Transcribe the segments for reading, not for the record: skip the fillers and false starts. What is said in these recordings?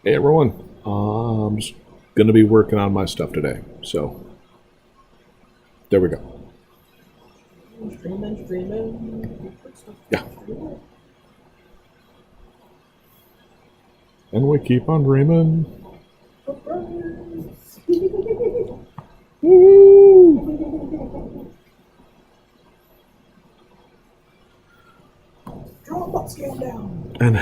Hey everyone, I'm just gonna be working on my stuff today, so there we go. Streaming. Yeah, and we keep on dreaming. Woo! Dropbox scale down. And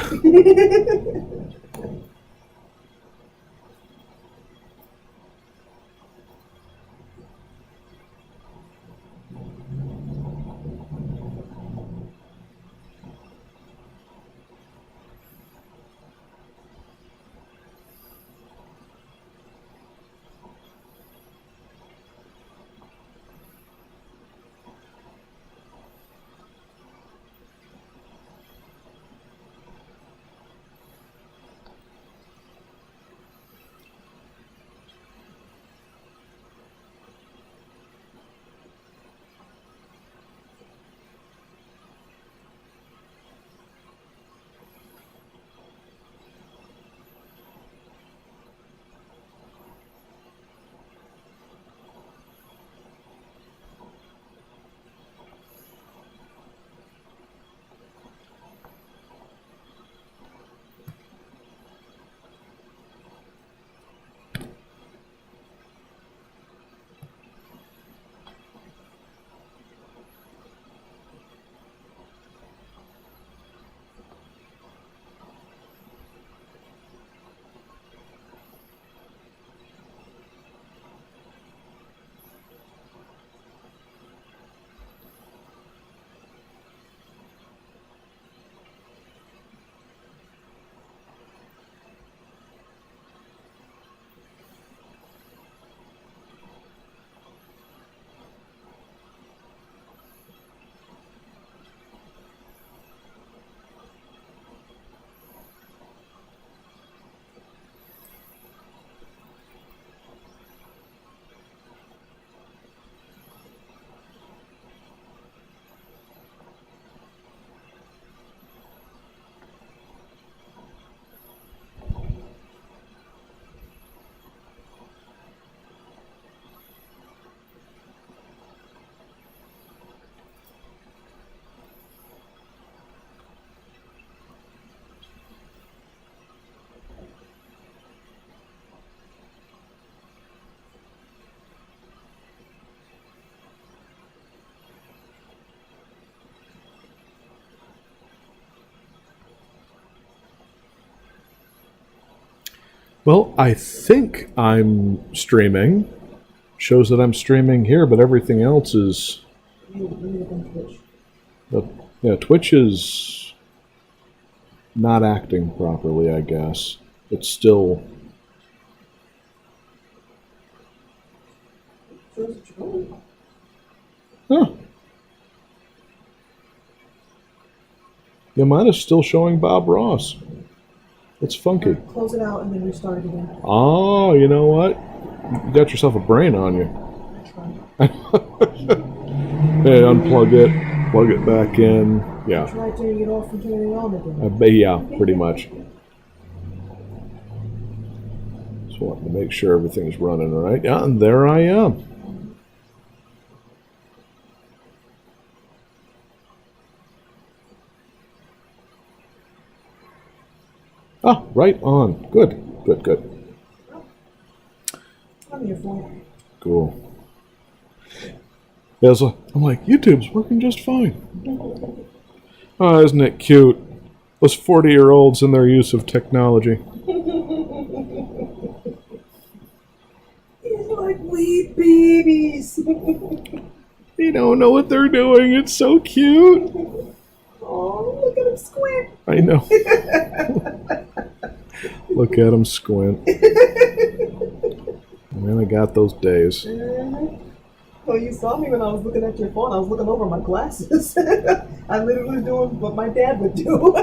well, I think I'm streaming. Shows that I'm streaming here, but everything else is. But yeah, Twitch is not acting properly. I guess it's still. Huh. Yeah, mine is still showing Bob Ross. It's funky. Close it out and then restart it again. Oh, you know what? You got yourself a brain on you. I Hey, unplug it, plug it back in. Yeah, tried turning it off and turning it on again. yeah, pretty much. Just wanting to make sure everything's running right. Yeah, and there I am. Ah, right on. Good, good, good. I'm here for it. Cool. Yeah, so I'm like, YouTube's working just fine. Oh, isn't it cute? Those 40-year-olds and their use of technology. It's like wee babies. They don't know what they're doing. It's so cute. Oh, look at him squint. I know. Look at them squint. Man, I got those days. Oh, you saw me when I was looking at your phone. I was looking over my glasses. I literally was doing what my dad would do.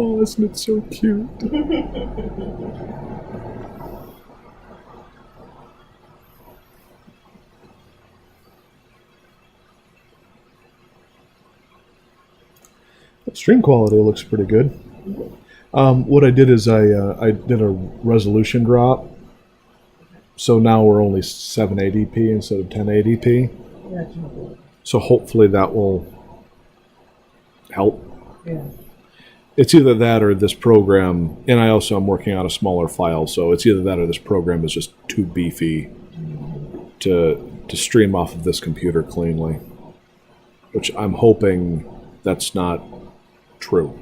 Oh, isn't it so cute? Stream quality looks pretty good. What I did is I did a resolution drop, so now we're only 780p instead of 1080p. Gotcha. So hopefully that will help. Yeah. It's either that or this program, and I also am working on a smaller file, so it's either that or this program is just too beefy to stream off of this computer cleanly, which I'm hoping that's not true.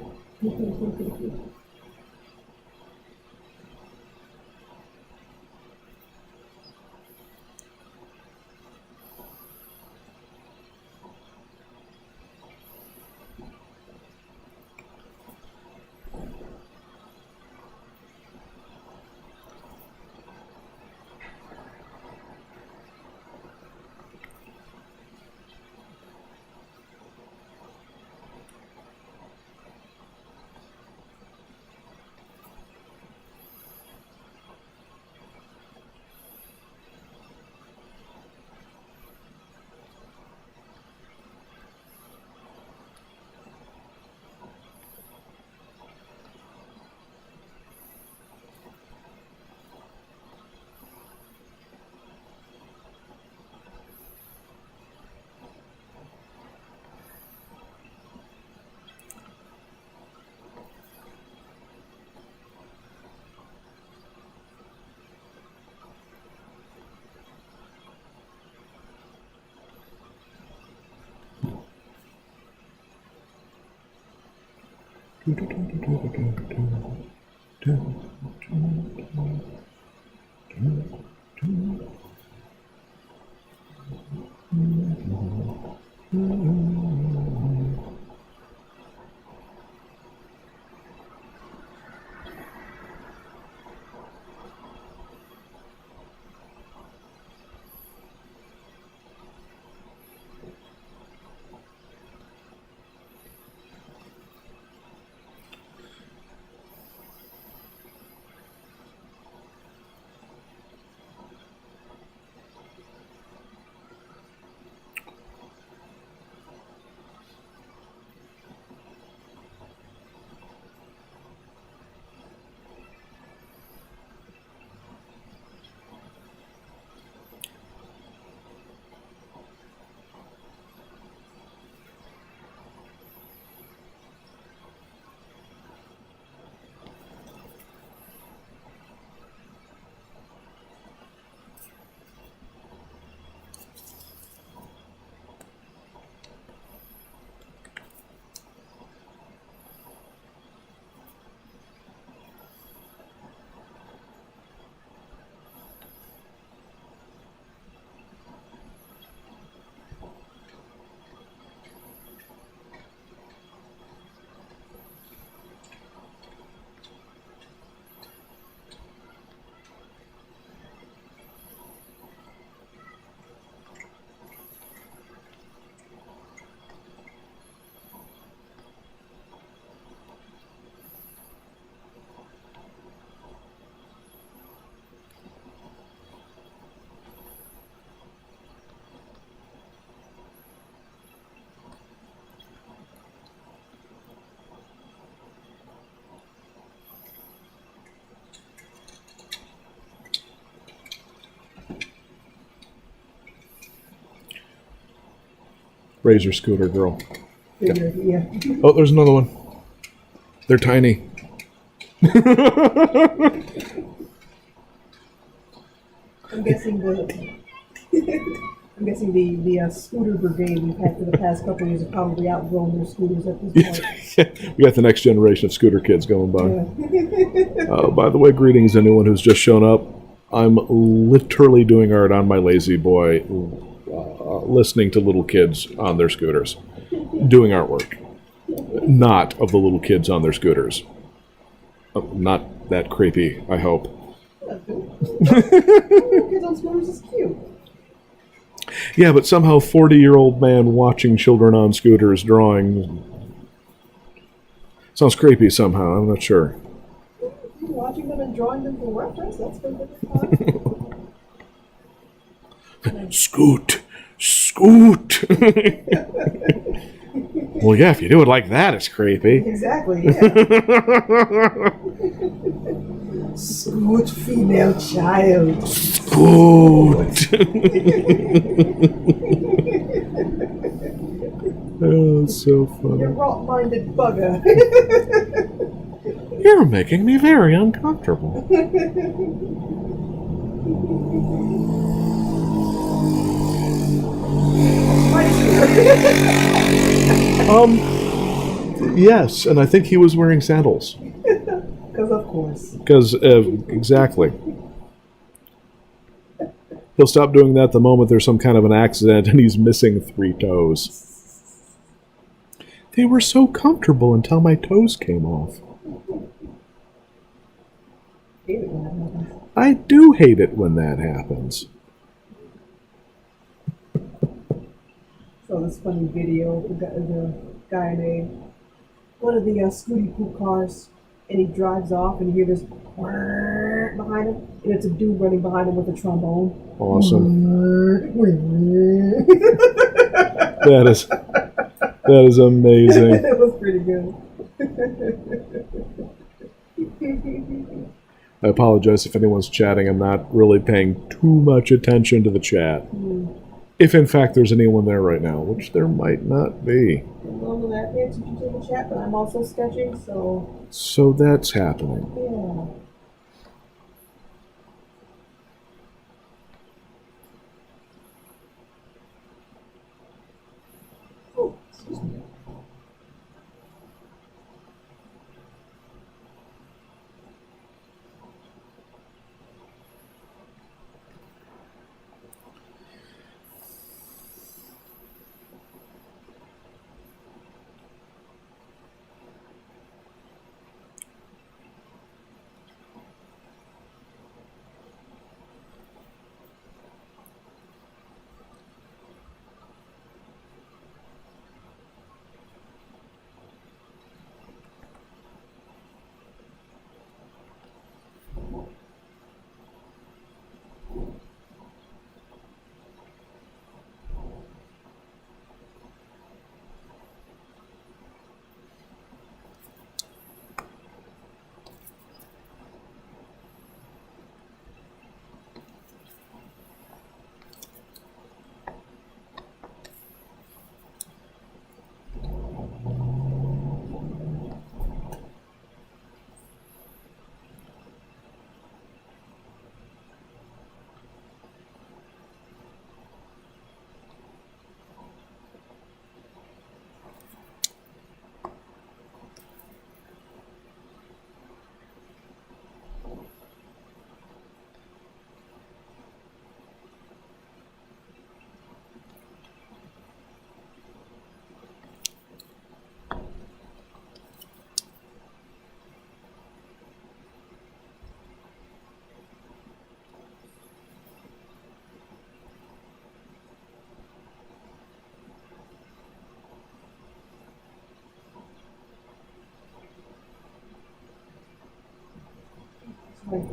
Razor scooter girl. Yeah. Oh, there's another one. They're tiny. I'm guessing the scooter brigade we've had for the past couple of years have probably outgrown their scooters at this point. We got the next generation of scooter kids going by. Yeah. By the way, greetings anyone who's just shown up. I'm literally doing art on my lazy boy, listening to little kids on their scooters, doing artwork. Not of the little kids on their scooters. Not that creepy, I hope. Kids on scooters is cute. Yeah, but somehow 40-year-old man watching children on scooters drawing. Sounds creepy somehow. I'm not sure. Watching them and drawing them for reference, that's been fun. Scoot! Scoot! Well, yeah, if you do it like that, it's creepy. Exactly, yeah. Scoot, female child. Scoot! Oh, it's so You funny. rot-minded bugger. You're making me very uncomfortable. Yes, and I think he was wearing sandals. Because of course. Because, exactly. He'll stop doing that the moment there's some kind of an accident and he's missing 3 toes. They were so comfortable until my toes came off. I do hate it when that happens. So this funny video, the guy in one of the Scooty Poo cars, and he drives off, and you hear this whirr behind him, and it's a dude running behind him with a trombone. Awesome. That is amazing. It was pretty good. I apologize if anyone's chatting. I'm not really paying too much attention to the chat. If in fact there's anyone there right now, which there might not be. Normally I pay attention to the chat, but I'm also sketching, so... So that's happening. Yeah. Oh, excuse me.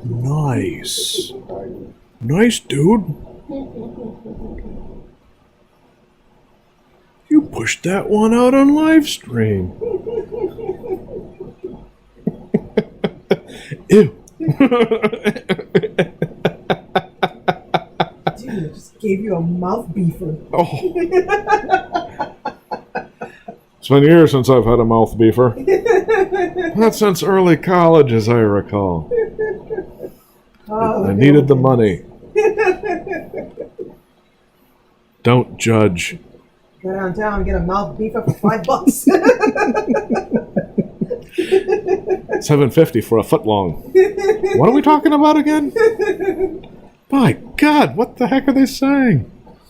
Nice. Nice, dude. You pushed that one out on live stream. Ew. Dude, I just gave you a mouth beefer. Oh. It's been years since I've had a mouth beefer. Not since early college, as I recall. Oh, I needed the money. Don't judge. Go downtown and get a mouth beefer for $5. $7.50 for a foot long. What are we talking about again? My God, what the heck are they saying?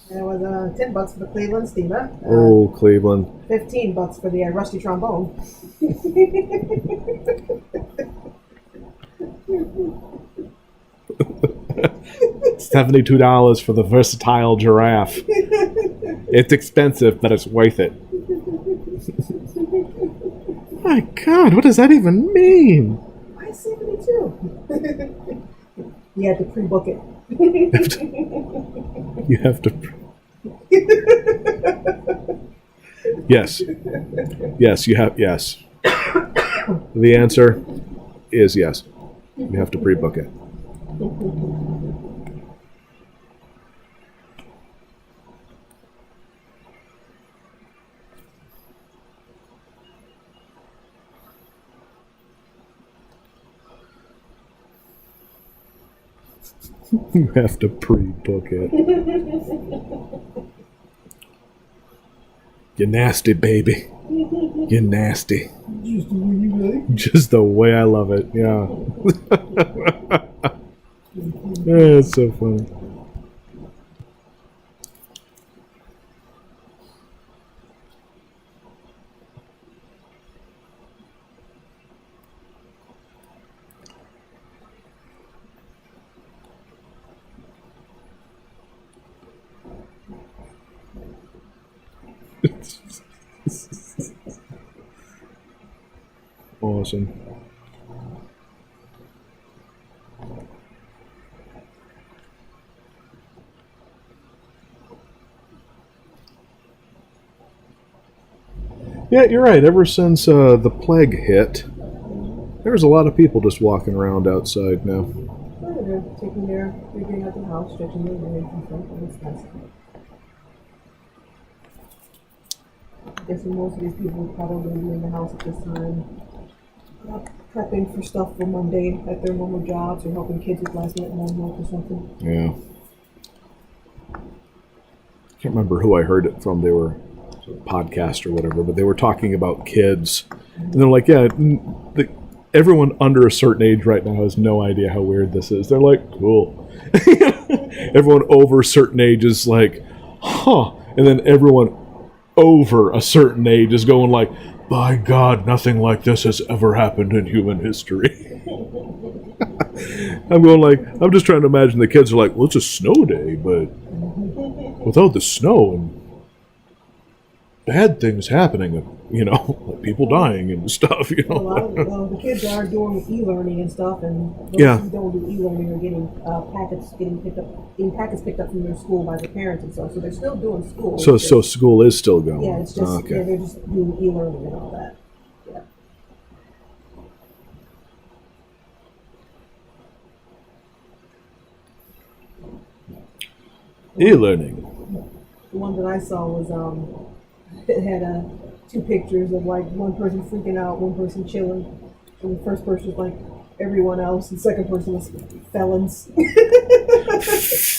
It was $10 for the Cleveland steamer. Oh, Cleveland. $15 for the rusty trombone. $72 for the versatile giraffe. It's expensive, but it's worth it. My God, what does that even mean? Why 72? You had to pre-book it. You have to. Yes. Yes, you have. Yes. The answer is yes. You have to pre-book it. You have to pre-book it. You nasty baby. You nasty. Just the way you like. Just the way I love it. Yeah. It's so funny. Awesome. Yeah, you're right. Ever since the plague hit, there's a lot of people just walking around outside now. They're taking they're getting out the house, stretching their legs and stuff, and it's nice. Guessing most of these people are probably going to be in the house at this time, prepping for stuff for Monday at their normal jobs or helping kids with last minute homework or something. Yeah. Can't remember who I heard it from. They were a podcast or whatever, but they were talking about kids. And they're like, yeah, everyone under a certain age right now has no idea how weird this is. They're like, cool. Everyone over a certain age is like, huh. And then everyone over a certain age is going like, by God, nothing like this has ever happened in human history. I'm going like, I'm just trying to imagine the kids are like, well, it's a snow day, but without the snow and bad things happening, like people dying and stuff, A lot of the kids are doing e-learning and stuff, and those Yeah. who don't do e-learning are getting packets picked up from their school by their parents and stuff. So they're still doing school. So It's just- school is still going. yeah, it's just Okay. yeah, they're just doing e-learning and all that. Yeah. E-learning. The one that I saw was it had two pictures of like one person freaking out, one person chilling, and the first person was like everyone else, and the second person was felons.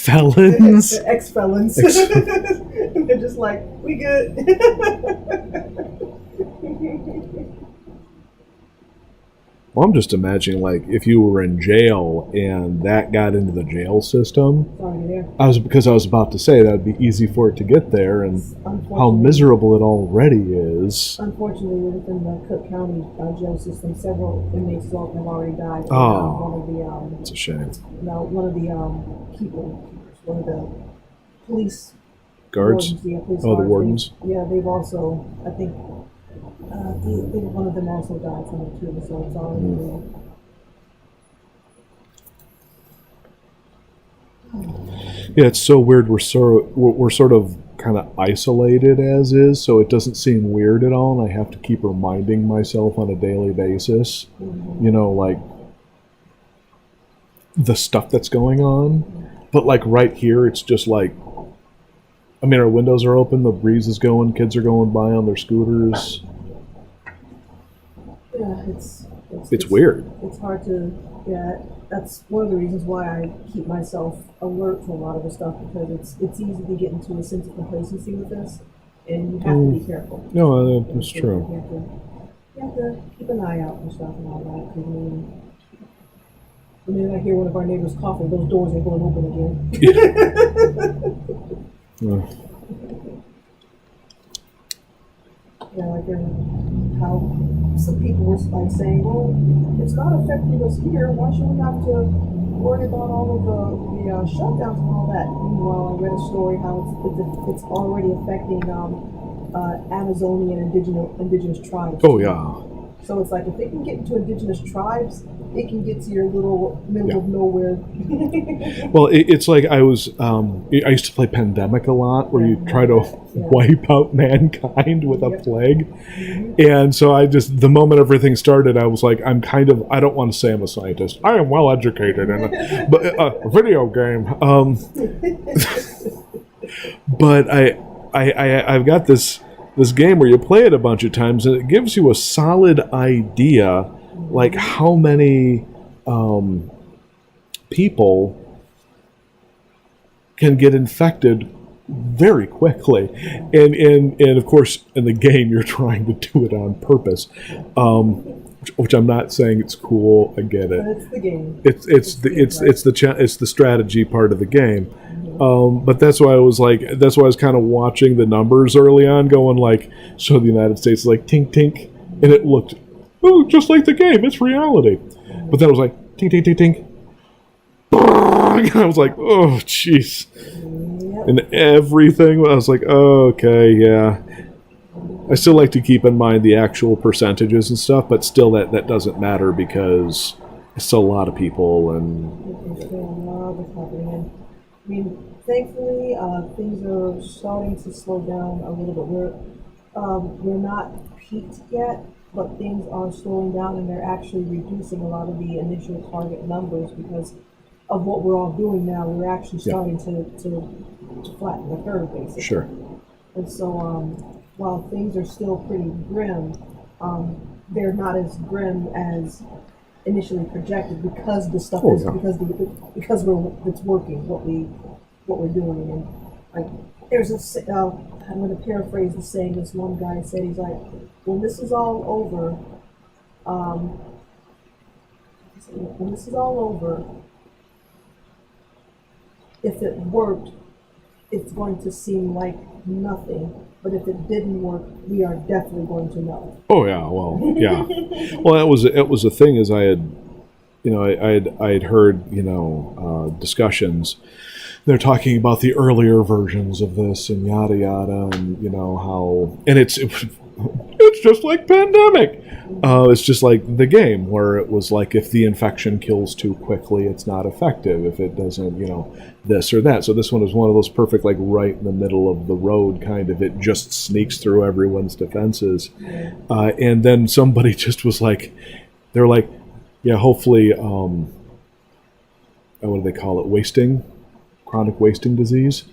Felons? Ex-felons. They're just like, we good. Well, I'm just imagining, like, if you were in jail and that got into the jail system. Sorry, there. Because I was about to say that would be easy for it to get there, and how Unfortunately- miserable it already is. Unfortunately, within the Cook County jail system, several inmates have already died. Oh. One of the It's a shame. one of the one of the police Guards? wardens, yeah, police Oh, the guards, wardens? they've also, I think, one of them also died from it too. So it's already real. Yeah, it's so weird. We're sort of kind of isolated as is, so it doesn't seem weird at all, and I have to keep reminding myself on a daily basis, like the stuff that's going on. But like right here, it's just like, I mean, our windows are open, the breeze is going, kids are going by on their scooters. Yeah, It's weird. It's hard to, that's one of the reasons why I keep myself alert to a lot of the stuff, because it's easy to get into a sense of complacency with this, and you have to be careful. No, that's true. You have to keep an eye out for stuff and all that, because the minute I hear one of our neighbors coughing, those doors are going open again. Yeah, like how some people were like saying, well, it's not affecting us here. Why should we have to worry about all of the shutdowns and all that? Meanwhile, I read a story how it's already affecting Amazonian indigenous tribes. Oh, yeah. So it's like if it can get into indigenous tribes, it can get to your little middle Yeah. of nowhere. Well, it's like I used to play Pandemic a lot, where you try to wipe out mankind with a Yep. plague. And so the moment everything started, I was like, I don't want to say I'm a scientist. I am well educated in a video game. But I've got this game where you play it a bunch of times, and it gives you a solid idea, like how many people can get infected very quickly, and of course in the game you're trying to do it on purpose, which I'm not saying it's cool. I get it. But it's the game. It's the strategy part of the game. But that's why I was kind of watching the numbers early on, going like, so the United States is like tink tink, and it looked, oh, just like the game, it's reality. But then it was like tink tink tink tink. And I was like, oh, jeez. Yep. And everything, I was like, oh, okay, yeah. I still like to keep in mind the actual percentages and stuff, but still that doesn't matter because it's still a lot of people. And There's still a lot that's happening. I mean, thankfully, things are starting to slow down a little bit. We're not peaked yet, but things are slowing down, and they're actually reducing a lot of the initial target numbers because of what we're all doing now. We're actually starting to flatten the curve, basically. sure. And so, while things are still pretty grim, they're not as grim as initially projected because the stuff is because it's working what we're doing. And like there's I'm going to paraphrase the saying this one guy said. He's like, when this is all over, if it worked, it's going to seem like nothing. But if it didn't work, we are definitely going to know. Oh yeah, well, yeah. Well, it was a thing, as I had, I had heard, discussions. They're talking about the earlier versions of this and yada yada, and how, and it's just like Pandemic. It's just like the game where it was like if the infection kills too quickly, it's not effective. If it doesn't, this or that. So this one is one of those perfect, like right in the middle of the road kind of. It just sneaks through everyone's defenses, and then somebody just was like, they're like, yeah, hopefully, what do they call it? Chronic wasting disease.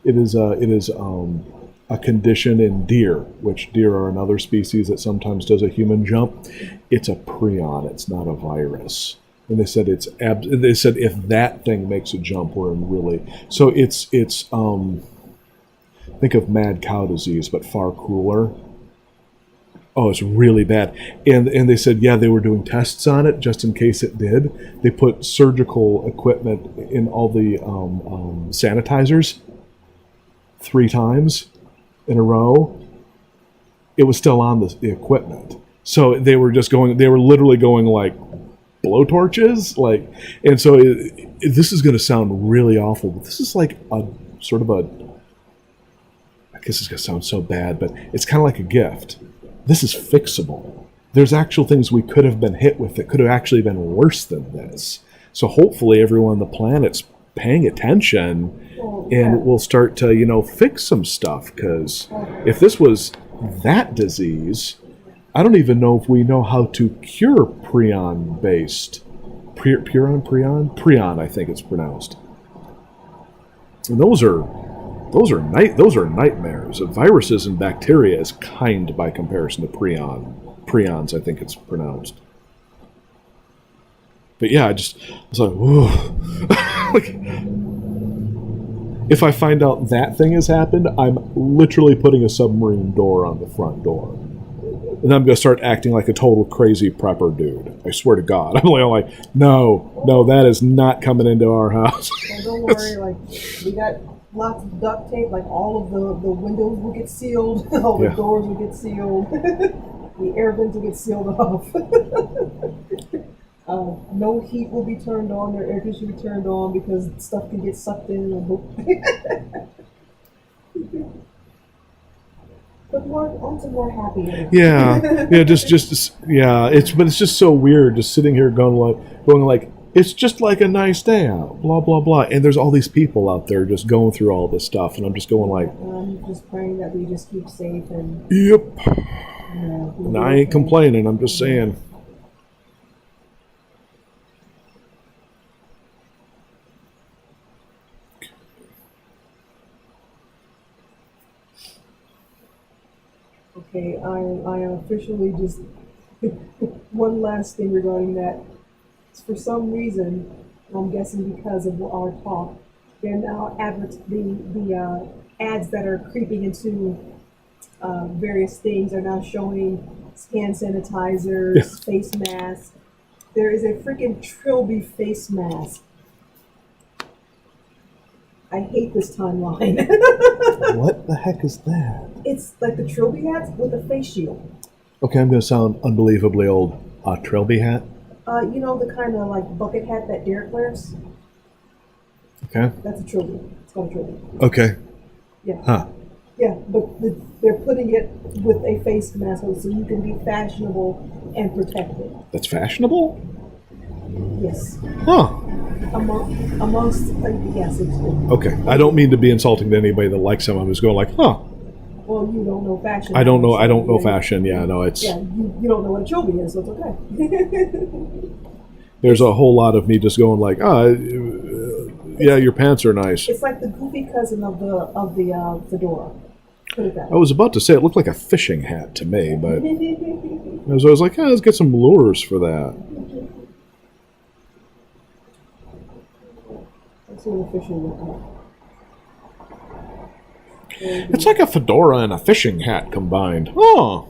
It is a condition in deer, which deer are another species that sometimes does a human jump. It's a prion. It's not a virus. And they said they said if that thing makes a jump, we're in really. So it's think of mad cow disease, but far cooler. Oh, it's really bad. And they said, yeah, they were doing tests on it just in case it did. They put surgical equipment in all the sanitizers 3 times in a row. It was still on the equipment. So they were literally going like blowtorches. And so this is going to sound really awful, but this is like a sort of I guess it's going to sound so bad, but it's kind of like a gift. This is fixable. There's actual things we could have been hit with that could have actually been worse than this. So hopefully everyone on the planet's paying attention and we'll start to, fix some stuff. Because if this was that disease, I don't even know if we know how to cure prion-based. Prion, I think it's pronounced. And those are nightmares. Viruses and bacteria is kind by comparison to prions, I think it's pronounced. But yeah, I was like, whoa. Like, if I find out that thing has happened, I'm literally putting a submarine door on the front door. And I'm going to start acting like a total crazy prepper dude. I swear to God. I'm like, no, that is not coming into our house. Well, don't worry, like, we got lots of duct tape, like all of the windows will get sealed, all the doors will get sealed, the air vents will get sealed off. No heat will be turned on, their air conditioning will be turned on because stuff can get sucked in. But more, also more happier. Yeah, yeah, yeah. It's just so weird, just sitting here going like, it's just like a nice day out, blah blah blah. And there's all these people out there just going through all this stuff, and I'm just going like, I'm just praying that we just keep safe and yep. we'll And be I ain't okay. complaining. I'm just saying. Okay, I am officially just one last thing regarding that. For some reason, I'm guessing because of our talk, they're now the ads that are creeping into various things are now showing hand Yeah. sanitizers, face masks. There is a freaking Trilby face mask. I hate this timeline. What the heck is that? It's like the Trilby hats with a face shield. Okay, I'm going to sound unbelievably old. A Trilby hat? You know the kind of like bucket hat that Derek wears? Okay. That's a Trilby. It's called a Trilby. Okay. Yeah. Huh. Yeah, but they're putting it with a face mask on so you can be fashionable and protected. That's fashionable? Yes. Huh. Amongst, yes, it's good. Okay. I don't mean to be insulting to anybody that likes him. I'm just going like, huh. Well, you don't know fashion. I don't know. I don't know Yeah, fashion. Yeah, no, it's. Yeah, you don't know what a Trilby is, so it's okay. There's a whole lot of me just going like, yeah, your pants are nice. It's like the goofy cousin of the fedora. Put it that I way. was about to say it looked like a fishing hat to me, but I was like, let's get some lures for that. That's what a fishing look It's like a fedora and a fishing hat combined. Huh.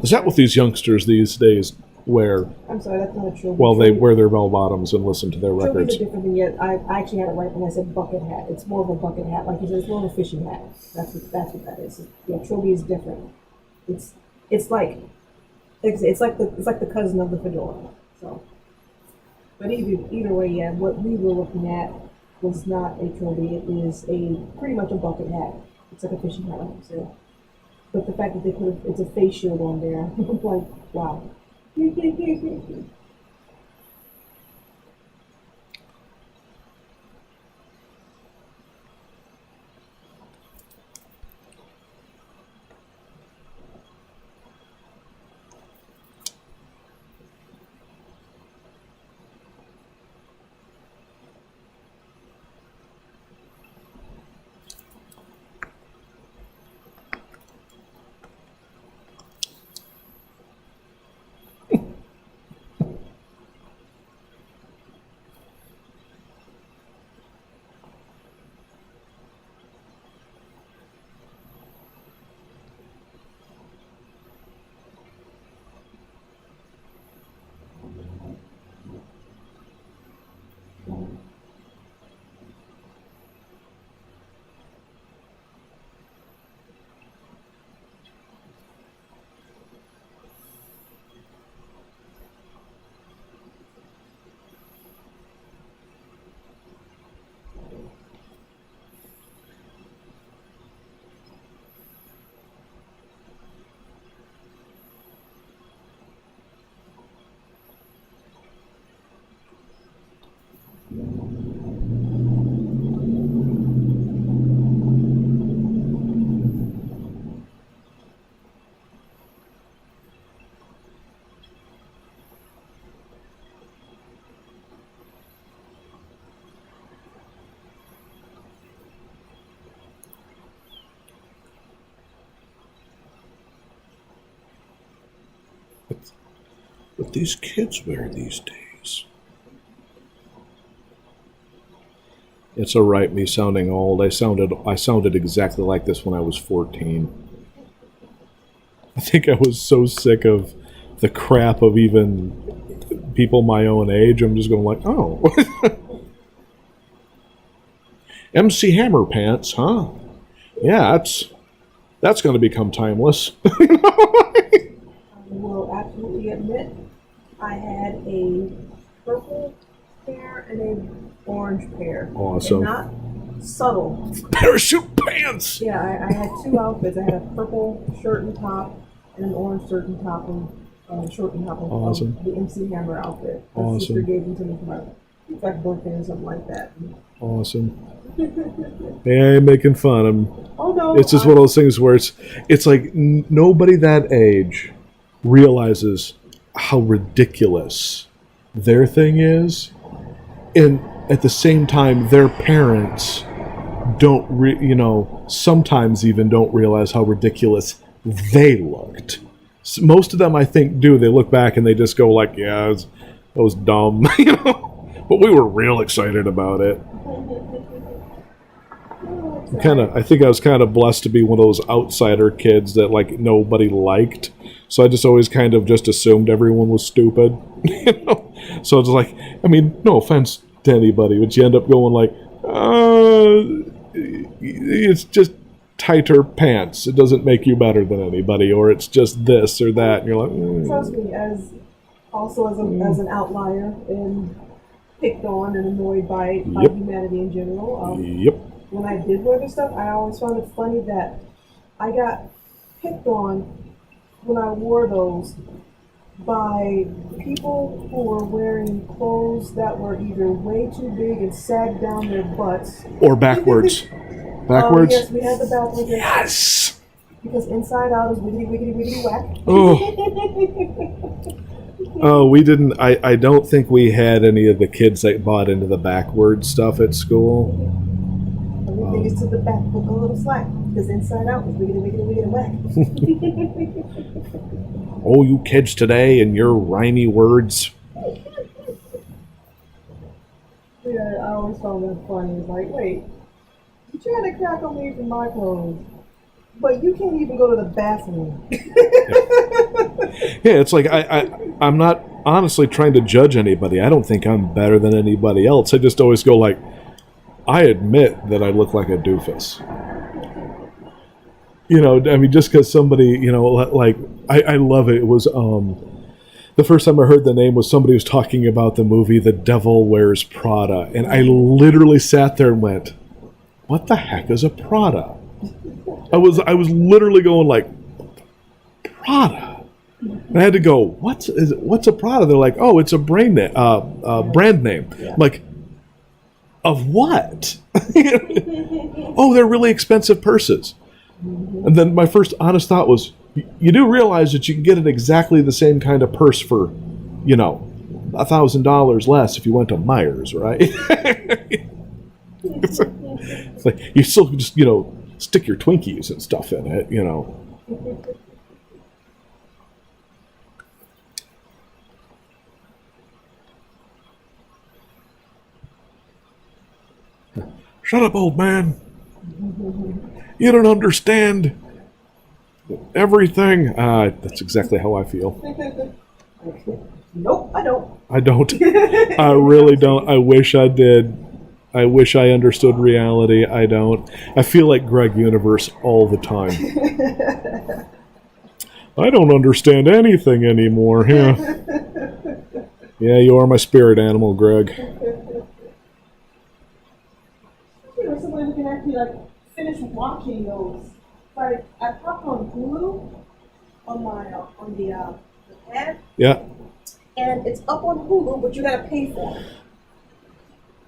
Is that what these youngsters these days wear I'm sorry, that's not a Trilby. while they wear their bell bottoms and listen to their Trilby's records? a different thing. Yet I actually had it right when I said bucket hat. It's more of a bucket hat, like you said. It's more of a fishing hat. That's what that is. Yeah, Trilby is different. It's like it's like the cousin of the fedora. So, but either way, yeah. What we were looking at was not a Trilby. It is pretty much a bucket hat. It's like a fishing hat, like you said. But the fact that it's a face shield on there, I'm like, wow. What these kids wear these days. It's all right, me sounding old. I sounded exactly like this when I was 14. I think I was so sick of the crap of even people my own age. I'm just going like, oh, MC Hammer pants, huh? Yeah, that's going to become timeless. I will absolutely admit I had a purple pair and a orange pair. Awesome. And not subtle. Parachute pants. Yeah, I had two outfits. I had a purple shirt and top and an orange shirt and top and short and top of Awesome. the MC Hammer outfit. My Awesome. sister gave them to me for my birthday or something like that. Awesome. Hey, I ain't making fun. Oh no! It's just one of those things where it's like nobody that age realizes how ridiculous their thing is, and at the same time, their parents don't, sometimes even don't realize how ridiculous they looked. So most of them, I think, do. They look back and they just go like, "Yeah, that was dumb," But we were real excited about it. I think I was kind of blessed to be one of those outsider kids that like nobody liked. So I just always kind of just assumed everyone was stupid. So it's like, I mean, no offense to anybody, but you end up going like, it's just tighter pants. It doesn't make you better than anybody, or it's just this or that. And you're like, Trust me, as an outlier and picked on and annoyed by humanity in general. Yep. When I did wear this stuff, I always found it funny that I got picked on when I wore those by people who were wearing clothes that were either way too big and sagged down their butts. Or backwards. Backwards? Yes, we had the backwards. Yes! Because inside out is wiggity, wiggity, wiggity, whack. Oh. Oh, we didn't. I don't think we had any of the kids that bought into the backwards stuff at school. Everything is to the back with a little slack. Because inside out is wiggity, wiggity, wiggity, whack. Oh, you kids today and your rhymey words. Yeah, I always found that funny. It's like, wait, you trying to crack on me for my clothes, but you can't even go to the bathroom. Yeah, it's like I'm not honestly trying to judge anybody. I don't think I'm better than anybody else. I just always go like, I admit that I look like a doofus. I mean, just because somebody, like, I love it. It was, the first time I heard the name was somebody was talking about the movie The Devil Wears Prada. And I literally sat there and went, what the heck is a Prada? I was literally going like, Prada? And I had to go, what's a Prada? They're like, oh, it's a brand name. Yeah. I'm like, of what? Oh, they're really expensive purses. And then my first honest thought was, you do realize that you can get an exactly the same kind of purse for, $1,000 less if you went to Myers, right? It's like you still just, stick your Twinkies and stuff in it, Shut up, old man. You don't understand everything. That's exactly how I feel. Nope, I don't. I don't. I really don't. I wish I did. I wish I understood reality. I don't. I feel like Greg Universe all the time. I don't understand anything anymore. Yeah. Yeah, you are my spirit animal, Greg. Somebody who can actually finish watching those. Like I popped on Hulu on my on the pad. Yeah. And it's up on Hulu, but you gotta pay for it.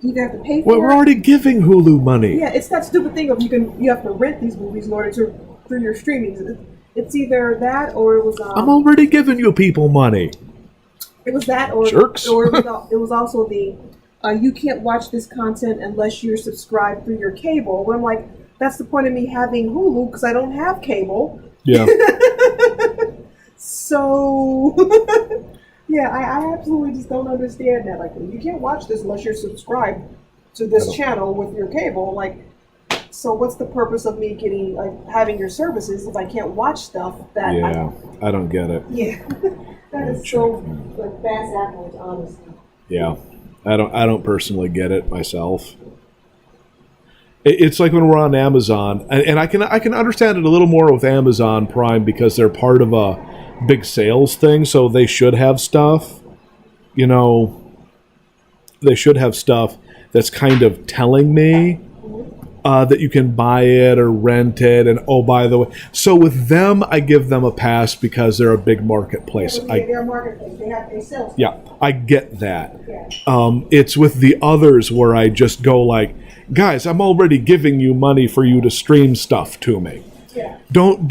You have to pay for Well, we're already giving Hulu money. Yeah, it's that stupid thing of you have to rent these movies in order to through your streaming. It's either that or it was. I'm already giving you people money. It was that or jerks. Or it was also the you can't watch this content unless you're subscribed through your cable. Where I'm like, that's the point of me having Hulu because I don't have cable. Yeah. So, yeah, I absolutely just don't understand that. Like, you can't watch this unless you're subscribed to this channel with your cable. Like, so what's the purpose of me getting having your services if I can't watch stuff that? Yeah, I don't get it. Yeah, that is so fast backwards, honestly. Yeah. I don't personally get it myself. It's like when we're on Amazon, and I can understand it a little more with Amazon Prime because they're part of a big sales thing, so they should have stuff. They should have stuff that's kind of telling me that you can buy it or rent it. And oh, by the way, so with them, I give them a pass because they're a big marketplace. They're a marketplace. They sell stuff. Yeah, I get that. Yeah. It's with the others where I just go like, guys, I'm already giving you money for you to stream stuff to me. Yeah. Don't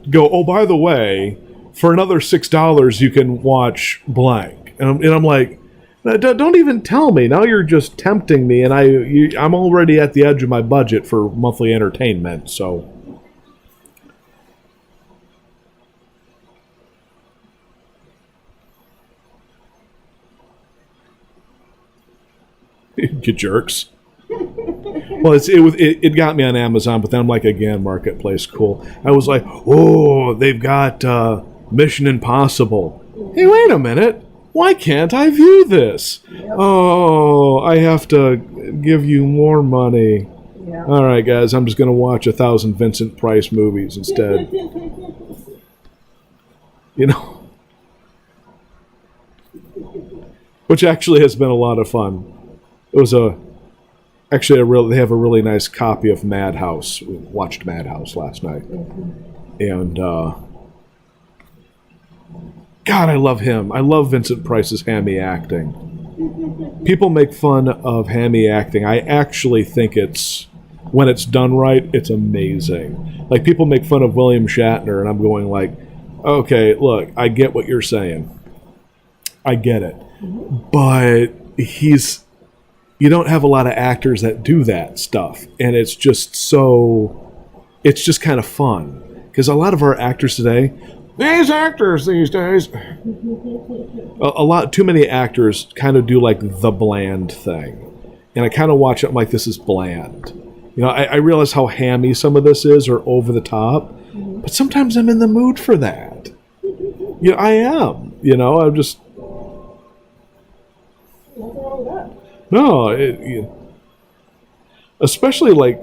go, oh, by the way, for another $6 you can watch blank. And I'm like, don't even tell me. Now you're just tempting me, and I'm already at the edge of my budget for monthly entertainment, so. You jerks. Well, it got me on Amazon, but then I'm like, again, marketplace, cool. I was like, oh, they've got Mission Impossible. Hey, wait a minute. Why can't I view this? Yep. Oh, I have to give you more money. Yeah. All right, guys, I'm just going to watch 1,000 Vincent Price movies instead. You know? Which actually has been a lot of fun. It was they have a really nice copy of Madhouse. We watched Madhouse last night. And, God, I love him. I love Vincent Price's hammy acting. People make fun of hammy acting. I actually think when it's done right, it's amazing. Like, people make fun of William Shatner, and I'm going like, okay, look, I get what you're saying. I get it. But you don't have a lot of actors that do that stuff. And it's just kind of fun. Because a lot of our actors today, these actors these days, too many actors kind of do like the bland thing. And I kind of watch it, I'm like, this is bland. You know, I realize how hammy some of this is or over the top, but sometimes I'm in the mood for that. You know, I am. You know, I'm just... What's wrong with that? No, especially like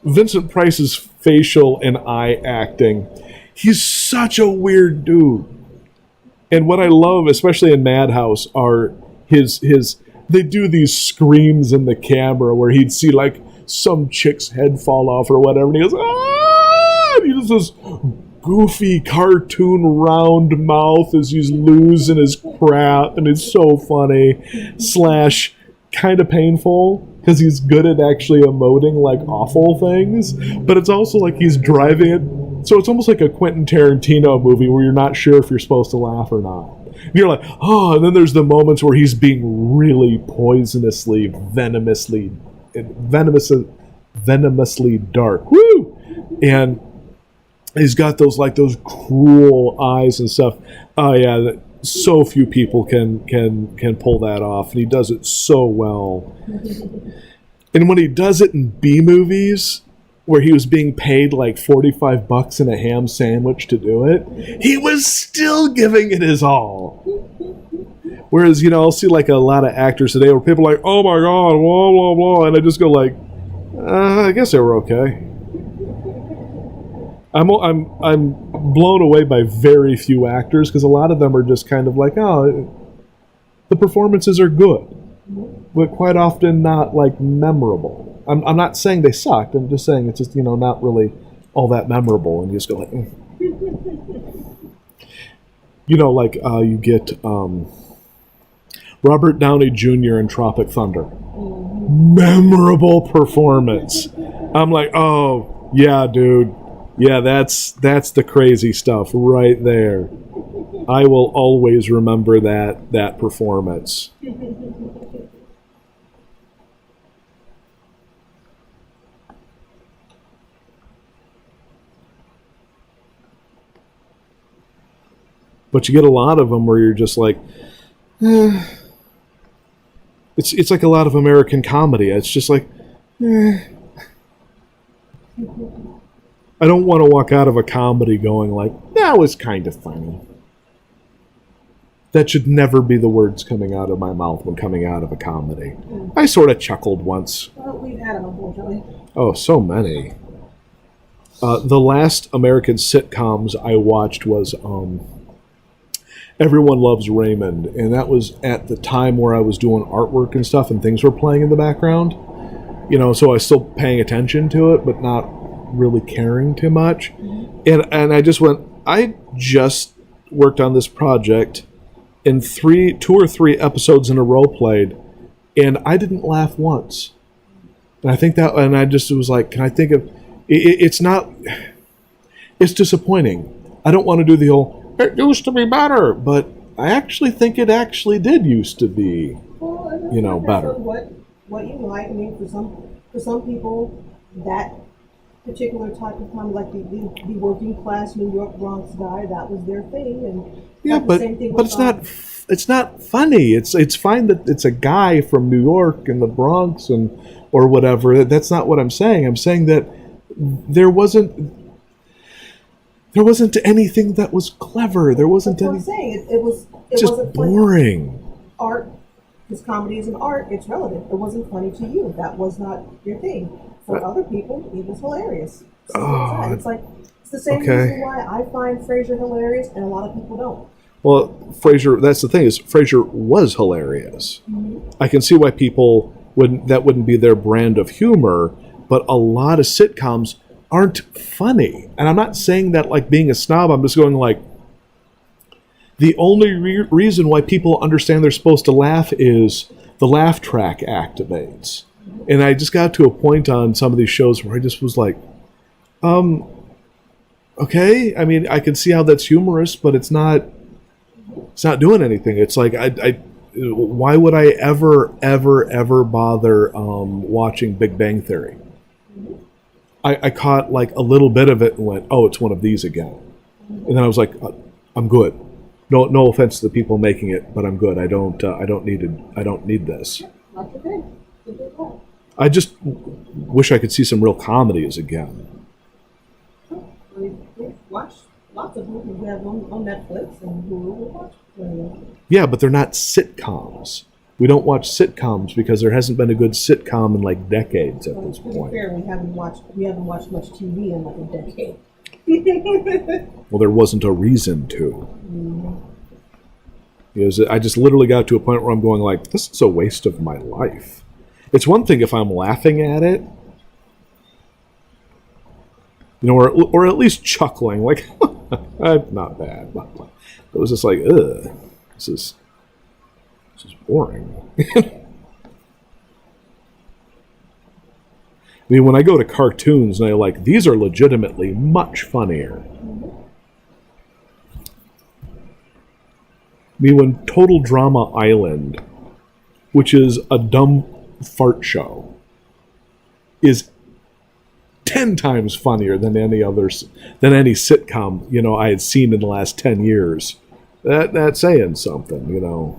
Vincent Price's facial and eye acting. He's such a weird dude. And what I love, especially in Madhouse, are his they do these screams in the camera where he'd see like some chick's head fall off or whatever, and he goes, ah! And he does this goofy cartoon round mouth as he's losing his crap, and it's so funny / kind of painful because he's good at actually emoting like awful things, but it's also like he's driving it, so it's almost like a Quentin Tarantino movie where you're not sure if you're supposed to laugh or not. And you're like, oh, and then there's the moments where he's being really poisonously, venomously dark. Woo! And he's got those cruel eyes and stuff. Oh yeah, so few people can pull that off, and he does it so well. And when he does it in B movies, where he was being paid like $45 and a ham sandwich to do it, he was still giving it his all. Whereas, you know, I'll see like a lot of actors today where people are like, oh my god, blah blah blah, and I just go like, I guess they were okay. I'm blown away by very few actors because a lot of them are just kind of like, oh, the performances are good, but quite often not like memorable. I'm not saying they sucked. I'm just saying it's just, you know, not really all that memorable, and you just go like, you know, like you get Robert Downey Jr. in Tropic Thunder, memorable performance. I'm like, oh yeah, dude. Yeah, that's the crazy stuff right there. I will always remember that performance. But you get a lot of them where you're just like, it's like a lot of American comedy. It's just like, I don't want to walk out of a comedy going like, that was kind of funny. That should never be the words coming out of my mouth when coming out of a comedy. I sort of chuckled once. Well, we've had them, unfortunately. Oh, so many. The last American sitcoms I watched was Everyone Loves Raymond, and that was at the time where I was doing artwork and stuff and things were playing in the background. So I was still paying attention to it, but not really caring too much. And I just went, I just worked on this project and 2 or 3 episodes in a row played, and I didn't laugh once. And I think that, and I just was like, can I think of, it's not, it's disappointing. I don't want to do the whole, it used to be better, but I actually think it actually did used to be, Well, better. What you like. I mean, for some people, that particular type of comedy, like the working class New York Bronx guy, that was their thing, and Yeah, like the but same thing but with, it's not funny. It's fine that it's a guy from New York and the Bronx and or whatever. That's not what I'm saying. I'm saying that there wasn't there wasn't anything that was clever. There wasn't that's what I'm any saying. It just wasn't funny. boring. Art, because comedy is an art. It's relative. It wasn't funny to you. That was not your thing. For other people, it was hilarious. So it's like it's the same okay. reason why I find Frasier hilarious, and a lot of people don't. Well, Frasier. That's the thing is Frasier was hilarious. I can see why people wouldn't be their brand of humor, but a lot of sitcoms aren't funny. And I'm not saying that like being a snob. I'm just going like the only reason why people understand they're supposed to laugh is the laugh track activates. And I just got to a point on some of these shows where I just was like, okay. I mean, I can see how that's humorous, but it's not doing anything. It's like why would I ever bother watching Big Bang Theory? I caught like a little bit of it and went, oh, it's one of these again. And then I was like, I'm good. No offense to the people making it, but I'm good. I don't need this. That's okay. It's okay. I just wish I could see some real comedies again. We've watched lots of movies. We have on Netflix and Hulu. We watch plenty of them. Yeah, but they're not sitcoms. We don't watch sitcoms because there hasn't been a good sitcom in like decades at this To be point. fair, we haven't watched much TV in like a decade. Well, there wasn't a reason to. Because I just literally got to a point where I'm going like, this is a waste of my life. It's one thing if I'm laughing at it, or at least chuckling, like, not bad. It was just like, ugh, this is boring. I mean, when I go to cartoons and I like, these are legitimately much funnier. I mean, when Total Drama Island, which is a dumb fart show, is 10 times funnier than any sitcom I had seen in the last 10 years. That's saying something.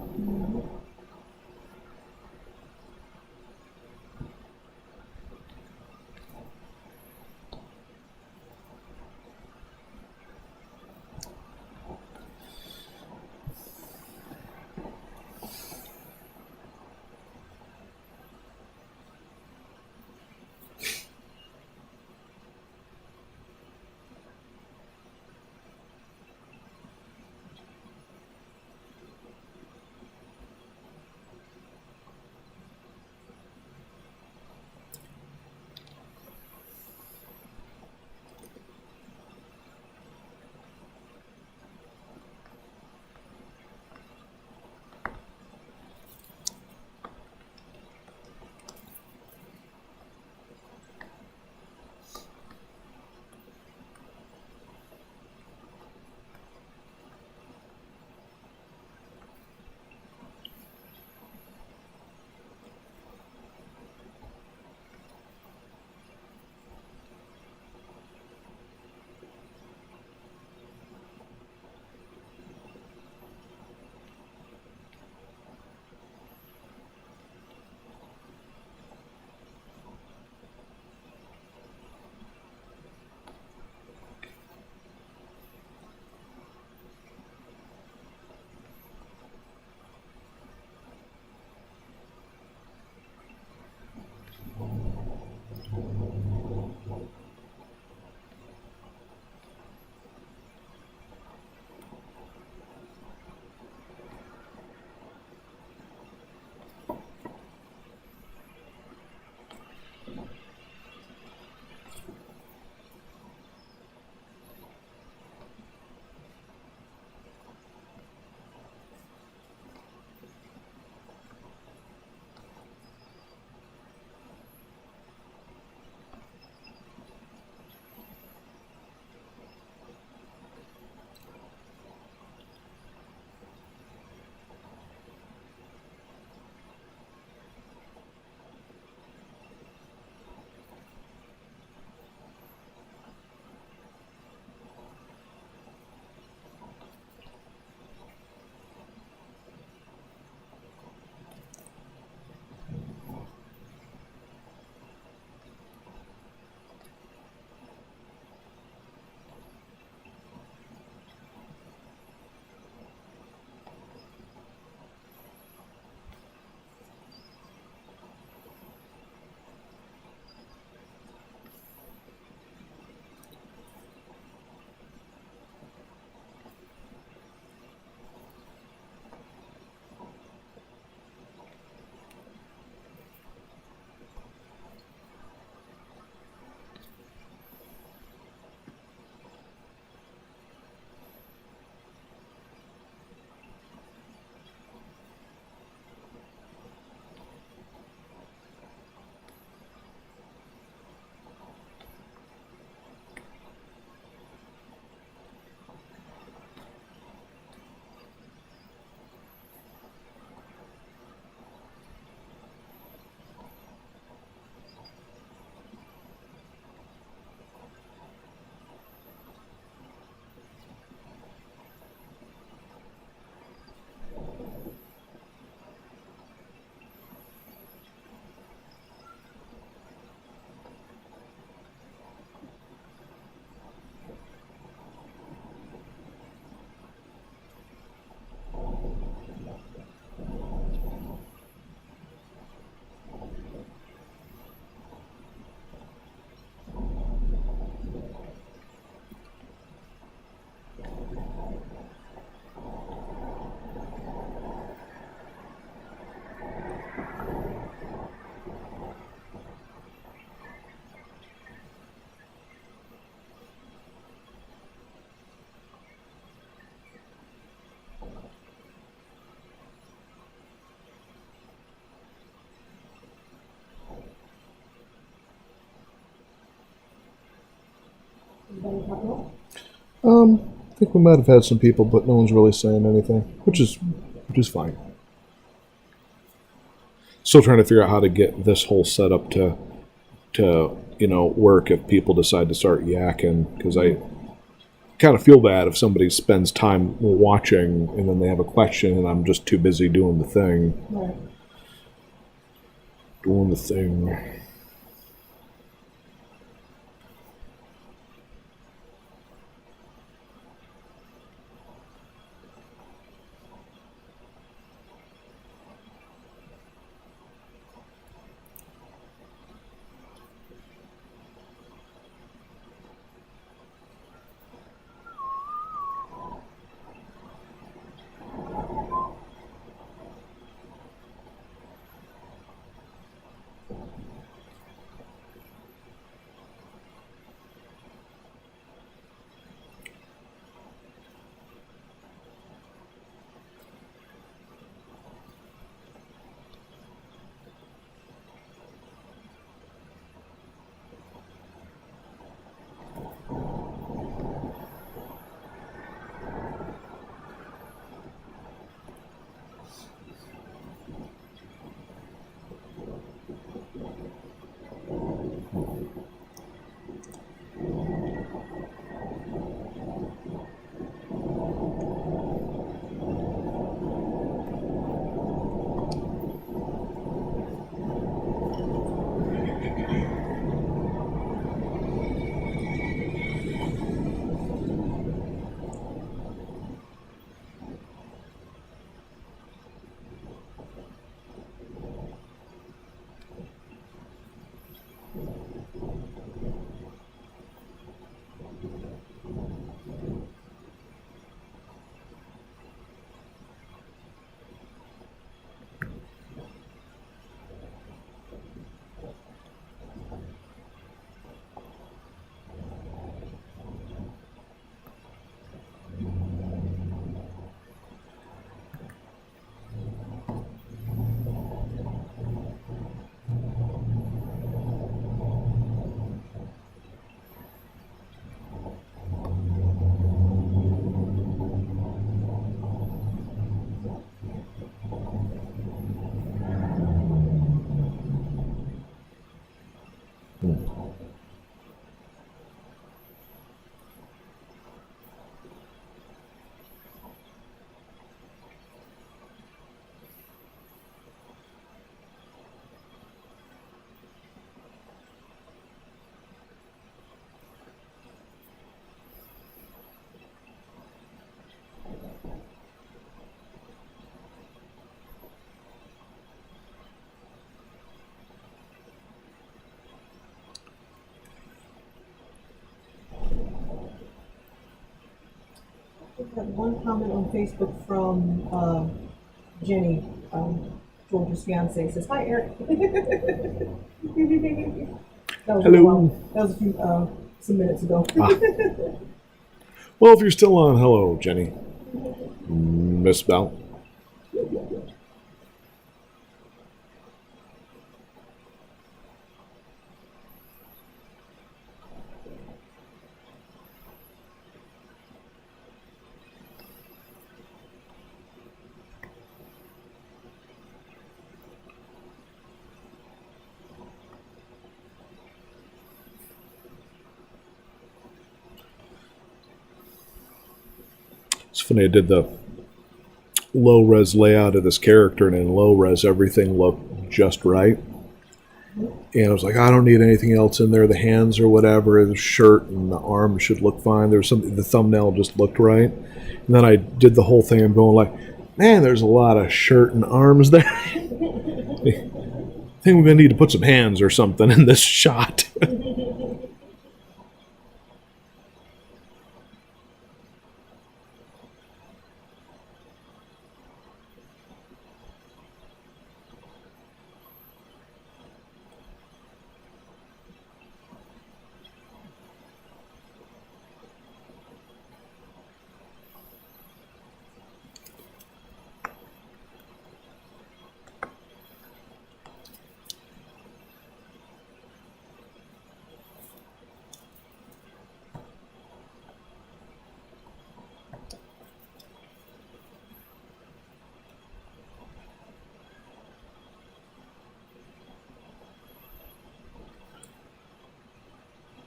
Anybody talk about? I think we might have had some people, but no one's really saying anything, which is fine. Still trying to figure out how to get this whole setup to work if people decide to start yakking, because I kind of feel bad if somebody spends time watching and then they have a question and I'm just too busy doing the thing. Right. Doing the thing. We had one comment on Facebook from Jenny, George's fiance. It says, "Hi, Eric." That was a Hello. while. That was a few some minutes ago. Well, if you're still on, hello, Jenny. Miss Bell. It's funny, I did the low res layout of this character, and in low res, everything looked just right. And I was like, I don't need anything else in there. The hands or whatever, the shirt and the arm should look fine. There was something, the thumbnail just looked right. And then I did the whole thing. I'm going like, man, there's a lot of shirt and arms there. I think we're gonna need to put some hands or something in this shot.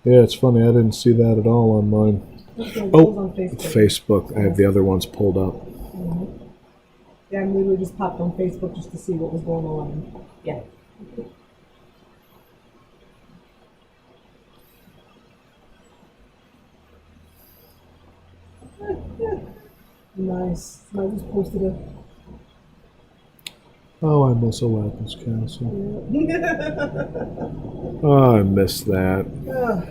Yeah, it's funny. I didn't see that at all on mine. It Oh, was on Facebook. Facebook. I have the other ones pulled up. Mhm. Yeah, I literally just popped on Facebook just to see what was going on. And yeah. Nice. I just posted a. Oh, I miss Aladdin's Castle. Yeah. Oh, I miss that. Yeah,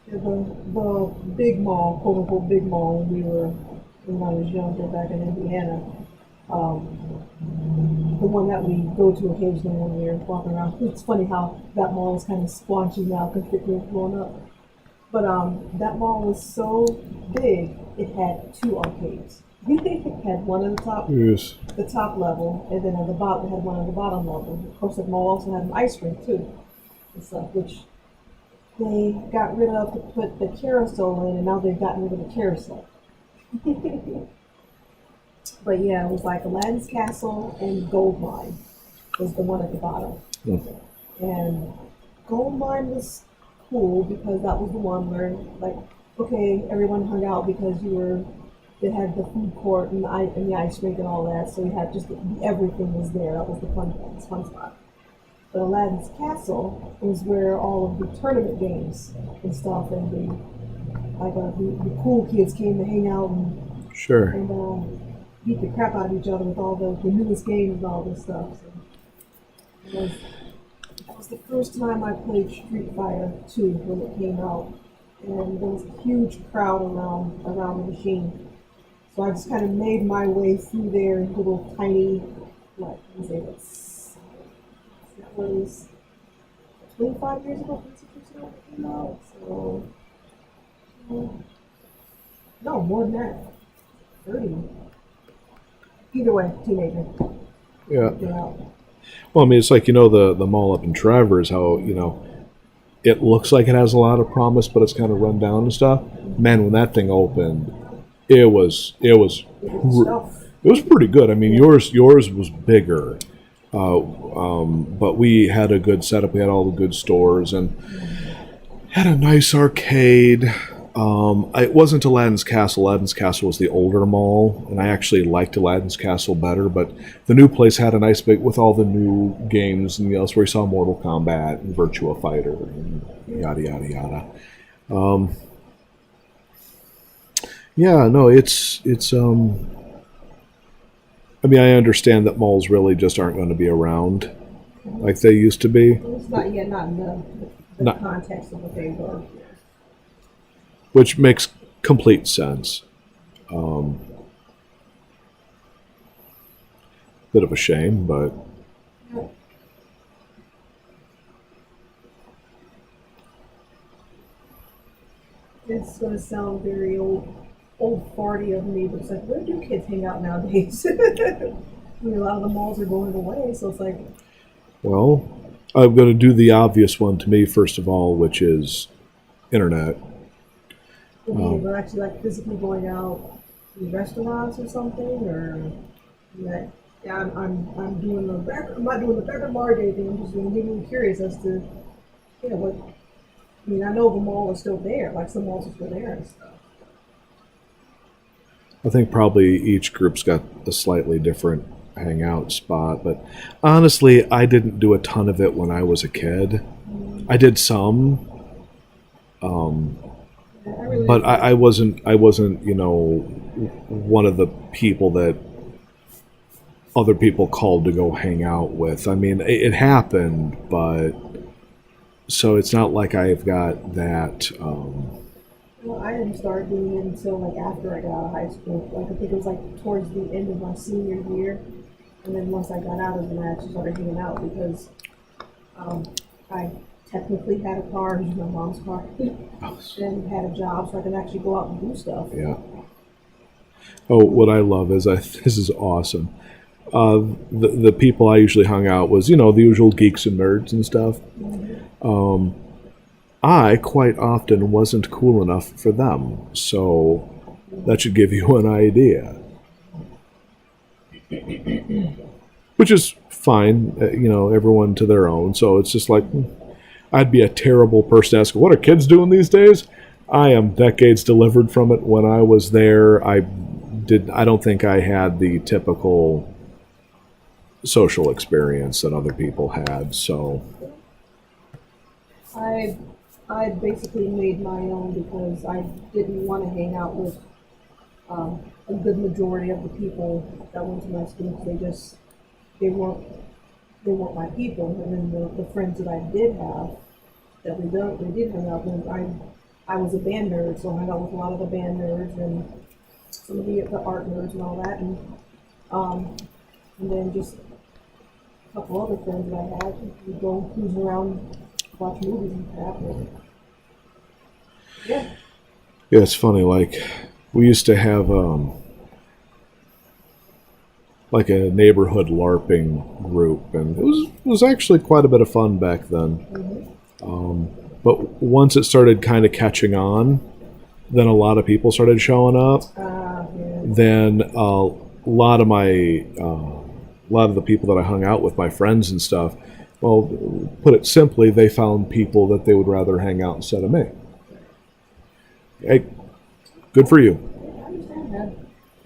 the big mall, quote unquote big mall, when I was younger back in Indiana. Um, the one that we go to occasionally when we're walking around. It's funny how that mall is kind of squanchy now because people have grown up. But that mall was so big, it had two arcades. It had one at Yes. the top level, and then at the bottom, it had one at the bottom level. Of course, the mall also had an ice rink too, and stuff, which they got rid of to put the carousel in, and now they've gotten rid of the carousel. But yeah, it was like Aladdin's Castle and Gold Mine was the one at the bottom. Mm. And Gold Mine was cool because that was the one where, like, okay, everyone hung out because they had the food court and the ice rink and all that, so you had just everything was there. That was the fun spot. But Aladdin's Castle was where all of the tournament games and stuff and the cool kids came to hang out Sure. and beat the crap out of each other with all the newest games and all this stuff. So that was the first time I played Street Fighter 2 when it came out, and there was a huge crowd around the machine. So I just kind of made my way through there in little tiny, what was it? That was 25 years ago, 26 years ago it came out. So no, more than that, 30. Either way, teenager. Yeah. Get out. Well, I mean, it's like the mall up in Travers. How it looks like it has a lot of promise, but it's kind of run down and stuff. Man, when that thing opened, Stuff. it was pretty good. I mean, yours was bigger, but we had a good setup. We had all the good stores and had a nice arcade. It wasn't Aladdin's Castle. Aladdin's Castle was the older mall, and I actually liked Aladdin's Castle better. But the new place had a nice big with all the new games and else where you saw Mortal Kombat and Virtua Fighter and yada yada yada. Yeah, no, it's. I mean, I understand that malls really just aren't going to be around like they used to be. It's not yet, not in the Not, context of what they were. which makes complete sense. Um, Bit of a shame, but It's going to sound very old farty of me, but it's like, where do kids hang out nowadays? I mean, a lot of the malls are going away, so it's like, well, I'm going to do the obvious one to me first of all, which is internet. we're actually like physically going out to restaurants or something, or like, yeah, I'm doing I'm not doing the Becker Bar Day thing. I'm just genuinely curious as to, what. I mean, I know the mall is still there, like some malls are still there and stuff. I think probably each group's got a slightly different hangout spot, but honestly, I didn't do a ton of it when I was a kid. I did some, Yeah, I really but I wasn't one of the people that other people called to go hang out with. I mean, it happened, but so it's not like I've got that. Well, I didn't start doing it until like after I got out of high school. Like I think it was like towards the end of my senior year, and then once I got out of it, I actually started hanging out because I technically had a car, used my mom's car, and had a job, so I could actually go out and do stuff. Yeah. Oh, what I love is this is awesome. The people I usually hung out was the usual geeks and nerds and stuff. I quite often wasn't cool enough for them, so that should give you an idea. Which is fine, everyone to their own. So it's just like I'd be a terrible person to ask, what are kids doing these days? I am decades delivered from it. When I was there, I don't think I had the typical social experience that other people had. So I I basically made my own because I didn't want to hang out with a good majority of the people that went to my school. 'Cause they weren't they weren't my people. And then the friends that I did have that we did hang out with, I was a band nerd, so I hung out with a lot of the band nerds and some of the art nerds and all that, um, and then just a couple other friends that I had. We'd go cruise around, watch movies and crap. And, yeah. yeah, it's funny. Like we used to have like a neighborhood LARPing group, and it was actually quite a bit of fun back then. But once it started kind of catching on, then a lot of people started showing up. Yeah. Then a lot of the people that I hung out with, my friends and stuff, well, put it simply, they found people that they would rather hang out instead of me. Hey, good for you. I understand that.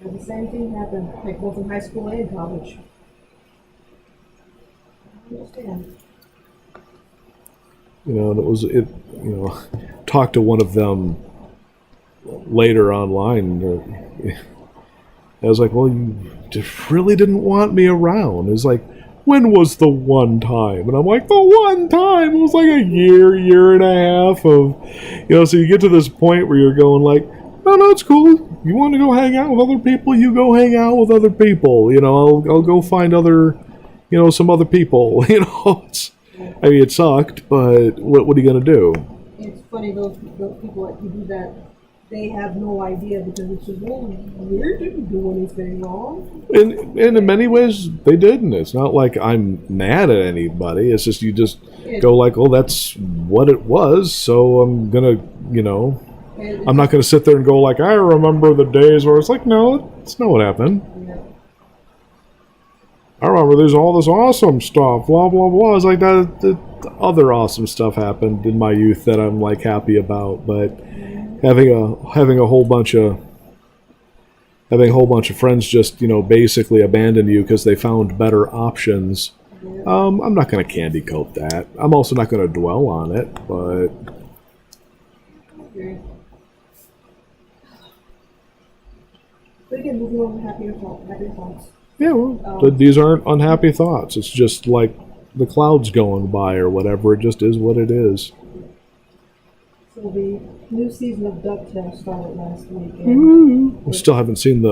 And the same thing happened, like both in high school and college. I understand. You know, and talked to one of them later online. I was like, well, you just really didn't want me around. It was like, when was the one time? And I'm like, the one time? It was like a year and a half of, so you get to this point where you're going like, no, it's cool. You want to go hang out with other people? You go hang out with other people. I'll go find other, some other people. I mean, it sucked, but what are you going to do? It's funny, those people that do that, they have no idea because it's just, well, we didn't do anything wrong. And in many ways, they didn't. It's not like I'm mad at anybody. It's just you just go like, oh, that's what it was, so I'm going to, I'm not going to sit there and go like, I remember the days where it's like, no, it's not what happened. Yeah. I remember there's all this awesome stuff, blah, blah, blah. It's like that other awesome stuff happened in my youth that I'm like happy about, but having a whole bunch of friends just, basically abandon you because they found better options. Yeah. I'm not going to candy coat that. I'm also not going to dwell on it, but Okay. But again, moving on to happier thoughts. yeah, well, these aren't unhappy thoughts. It's just like the clouds going by or whatever. It just is what it is. So the new season of DuckTales started last week. And I still haven't seen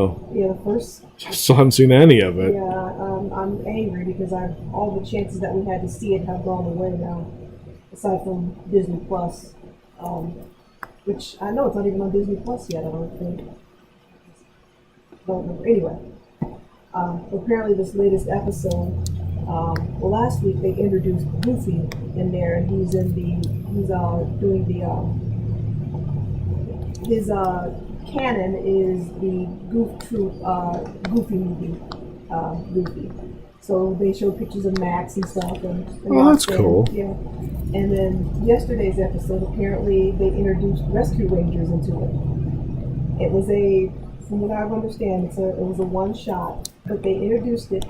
still haven't seen any of it. Yeah, I'm angry because all the chances that we had to see it have gone away now, aside from Disney Plus, which I know it's not even on Disney Plus yet. I don't think. Don't remember. Anyway, apparently this latest episode. Well, last week they introduced Goofy in there, and he's doing his canon is the Goofy movie, Goofy. So they showed pictures of Max and stuff, and that's cool. Yeah. And then yesterday's episode, apparently they introduced Rescue Rangers into it. It was from what I understand, it was a one shot, but they introduced it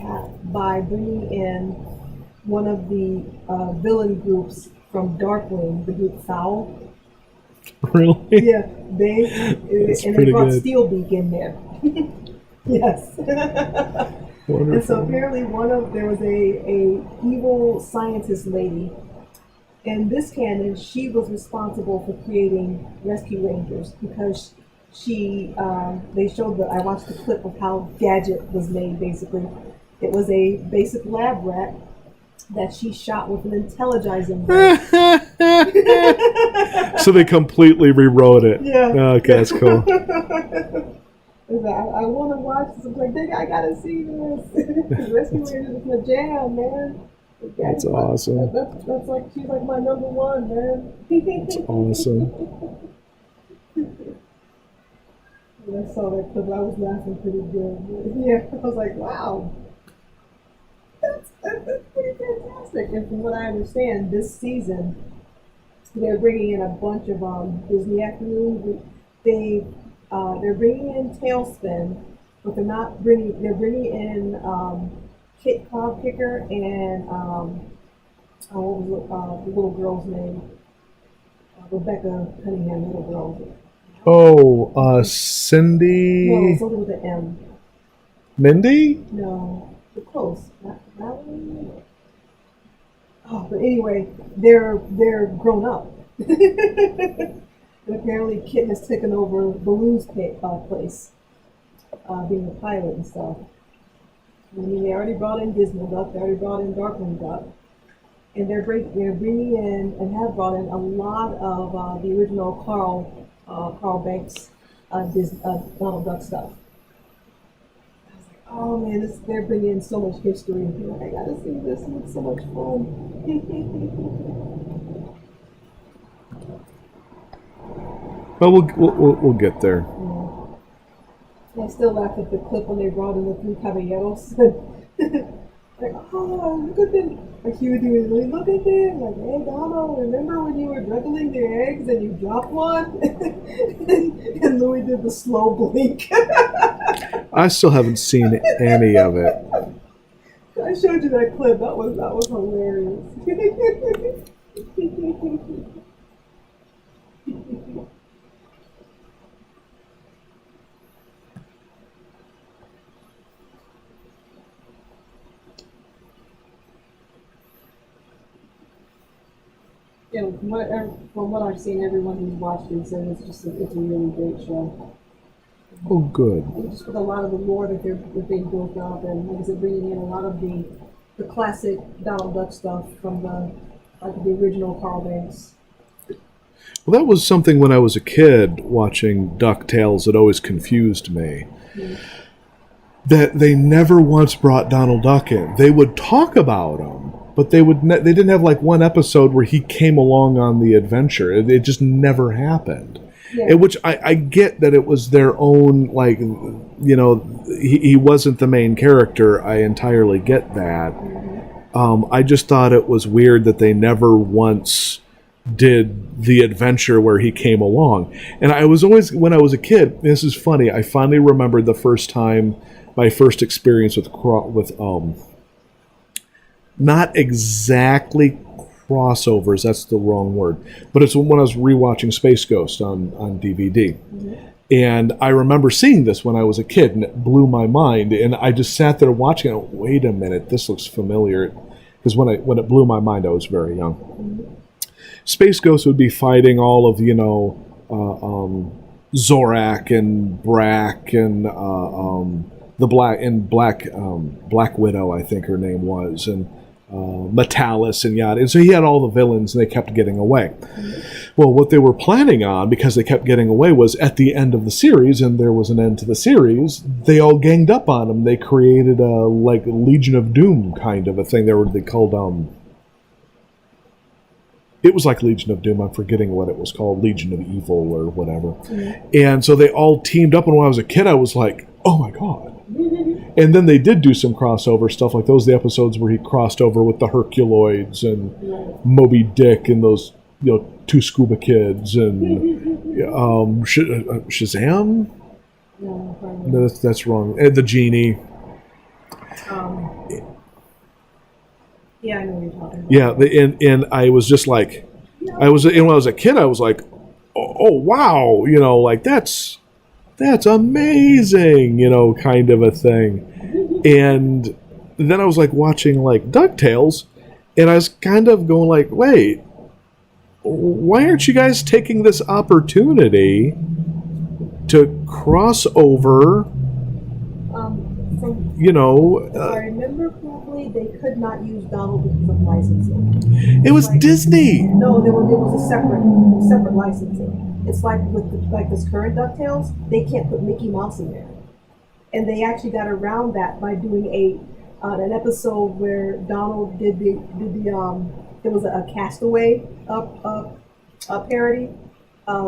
by bringing in one of the villain groups from Darkwing, the group Foul. Really? Yeah, and they brought good. Steelbeak in there. Yes. Wonderful. And so apparently there was a evil scientist lady. In this canon, she was responsible for creating Rescue Rangers because they showed I watched the clip of how Gadget was made. Basically, it was a basic lab rat that she shot with an intelligizing ray. So they completely rewrote it. Yeah. Okay, that's cool. I want to watch this. I'm like, I gotta see this. Rescue Rangers is my jam, man. That's awesome. That's like she's like my number one, man. That's awesome. When I saw that clip, I was laughing pretty good. Yeah, I was like, wow. That's pretty fantastic. And from what I understand, this season, They're bringing in a bunch of Disney afternoons. They're bringing in Tailspin, but they're not bringing. They're bringing in Kit Cloud Kicker and what was the little girl's name? Rebecca Cunningham, little girl. Oh, No, Cindy, something with an M. Mindy. No, you're close. Not Valerie. Oh, but anyway, they're grown up. And apparently, Kit has taken over Baloo's place, being a pilot and stuff. I mean, they already brought in Disney Duck. They already brought in Darkwing Duck. And they're bringing in and have brought in a lot of the original Carl Banks Donald Duck stuff. I was like, oh man, they're bringing in so much history. And people are like, I gotta see this. It looks so much fun. Well, we'll get there. Yeah. I still laugh at the clip when they brought in the three caballeros. Like, oh, look at them. Like he would do it, like, look at them. Like, hey, Donald, remember when you were juggling the eggs and you dropped one? And Louis did the slow blink. I still haven't seen any of it. I showed you that clip. That was hilarious. Yeah, from what I've seen, everyone who's watched it said it's a really great show. Oh, good. And just with a lot of the lore that they built up, and like I said, bringing in a lot of the classic Donald Duck stuff from the original Carl Banks. Well, that was something when I was a kid watching DuckTales that always confused me. Mm-hmm. That they never once brought Donald Duck in. They would talk about him, but they didn't have like one episode where he came along on the adventure. It just never happened. Yeah. Which I get that it was their own, like, you know, he wasn't the main character. I entirely get that. Mm-hmm. I just thought it was weird that they never once did the adventure where he came along. And I was always, when I was a kid, this is funny, I finally remembered the first time, my first experience with not exactly crossovers, that's the wrong word, but it's when I was rewatching Space Ghost on DVD. Mm-hmm. And I remember seeing this when I was a kid, and it blew my mind. And I just sat there watching it. Wait a minute, this looks familiar. Because when it blew my mind, I was very young. Mm-hmm. Space Ghost would be fighting all of, you know, Zorak and Brak and the Black Widow, I think her name was, and Metalis and yada. And so he had all the villains, and they kept getting away. Mm-hmm. Well, what they were planning on, because they kept getting away, was at the end of the series, and there was an end to the series, they all ganged up on him. They created a like Legion of Doom kind of a thing. They called it was like Legion of Doom. I'm forgetting what it was called, Legion of Evil or whatever. Mm-hmm. And so they all teamed up. And when I was a kid, I was like, oh my god. And then they did do some crossover stuff, like those the episodes where he crossed over with the Herculoids and Moby Dick and those, you know, two scuba kids and Shazam. No, that's wrong. And the genie. Yeah, I know what you're talking about. Yeah, and I was just like, and when I was a kid, I was like, oh wow, you know, like that's amazing, you know, kind of a thing. And then I was like watching like DuckTales, and I was kind of going like, wait, why aren't you guys taking this opportunity to cross over? You know, if I remember correctly, they could not use Donald because of licensing. It was like, Disney. No, it was a separate licensing. It's like with this current DuckTales, they can't put Mickey Mouse in there, and they actually got around that by doing an episode where Donald did the there was a Castaway parody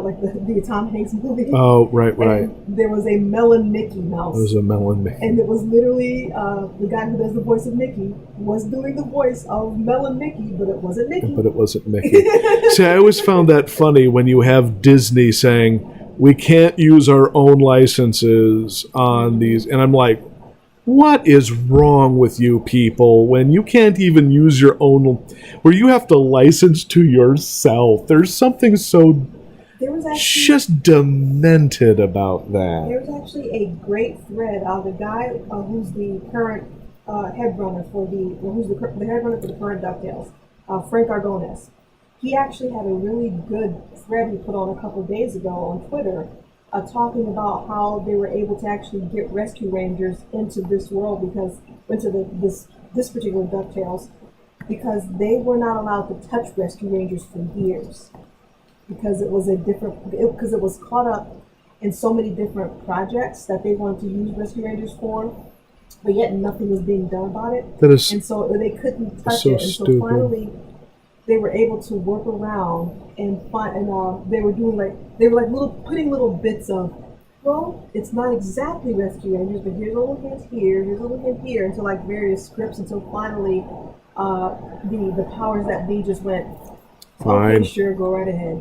like the Tom Hanks movie. Oh, right, right. And there was a melon Mickey Mouse. It was a melon. And it was literally the guy who does the voice of Mickey was doing the voice of Melon Mickey, but it wasn't Mickey. But it wasn't Mickey. See, I always found that funny when you have Disney saying, we can't use our own licenses on these. And I'm like, what is wrong with you people when you can't even use your own, where you have to license to yourself? There's something so there was actually, just demented about that. There was actually a great thread. The guy who's the current head runner for the head runner for the current DuckTales, Frank Argones. He actually had a really good thread he put on a couple of days ago on Twitter, talking about how they were able to actually get Rescue Rangers into this world this particular DuckTales, because they were not allowed to touch Rescue Rangers for years, because it was caught up in so many different projects that they wanted to use Rescue Rangers for, but yet nothing was being done about it. And so they couldn't touch it. And so finally they were able to work around and find, and they were putting little bits of, well, it's not exactly Rescue Rangers, but here's a little hint here, here's a little hint here, into like various scripts, until finally the powers that be just went, fine, okay, sure, go right ahead.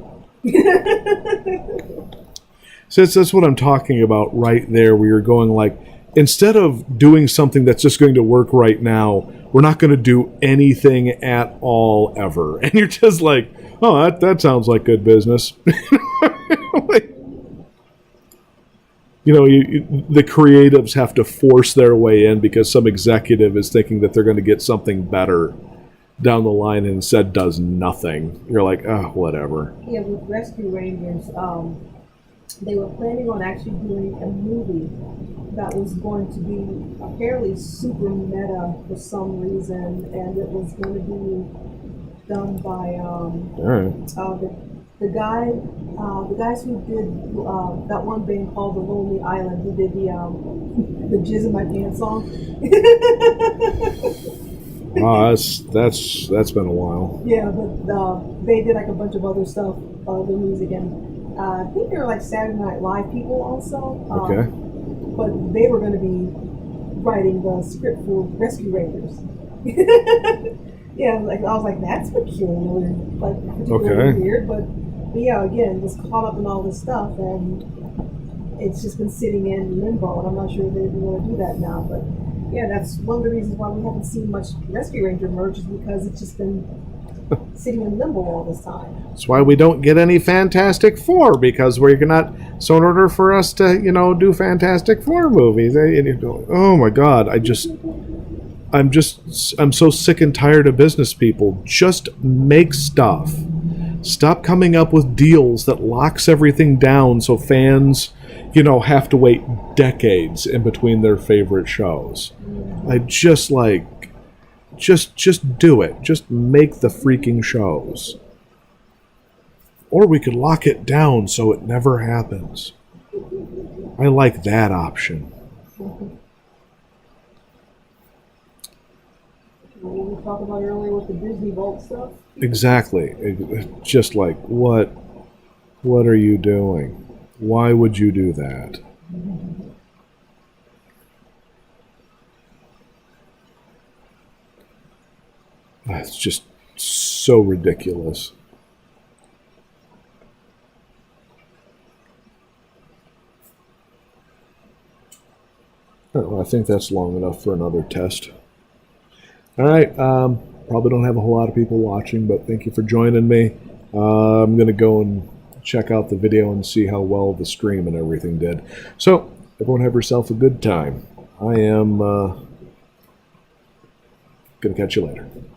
So that's what I'm talking about right there, where you're going like, instead of doing something that's just going to work right now, we're not going to do anything at all ever. And you're just like, oh, that sounds like good business. The creatives have to force their way in because some executive is thinking that they're going to get something better down the line and instead does nothing. You're like, oh, whatever. Yeah, with Rescue Rangers, they were planning on actually doing a movie that was going to be apparently super meta for some reason, and it was going to be done by the guys who did that one band called The Lonely Island, who did the Jizz in My Pants song. Wow, that's been a while. Yeah, but they did like a bunch of other stuff, the music, and I think they were like Saturday Night Live people also. Okay. But they were going to be writing the script for Rescue Rangers. Yeah, I was like, that's peculiar, like particularly weird. But yeah, again, was caught up in all this stuff, and it's just been sitting in limbo. And I'm not sure they want to do that now. But yeah, that's one of the reasons why we haven't seen much Rescue Ranger merge, is because it's just been sitting in limbo all this time. That's why we don't get any Fantastic Four, because we're not. So in order for us to, do Fantastic Four movies, oh my God, I'm so sick and tired of business people. Just make stuff. Stop coming up with deals that locks everything down so fans, have to wait decades in between their favorite shows. I just like. Just do it. Just make the freaking shows. Or we could lock it down so it never happens. I like that option. What we talked about earlier with the Disney Vault stuff? Exactly. Just like, what are you doing? Why would you do that? It's just so ridiculous. Well, I think that's long enough for another test. All right. Probably don't have a whole lot of people watching, but thank you for joining me. I'm going to go and check out the video and see how well the stream and everything did. So, everyone have yourself a good time. I am going to catch you later.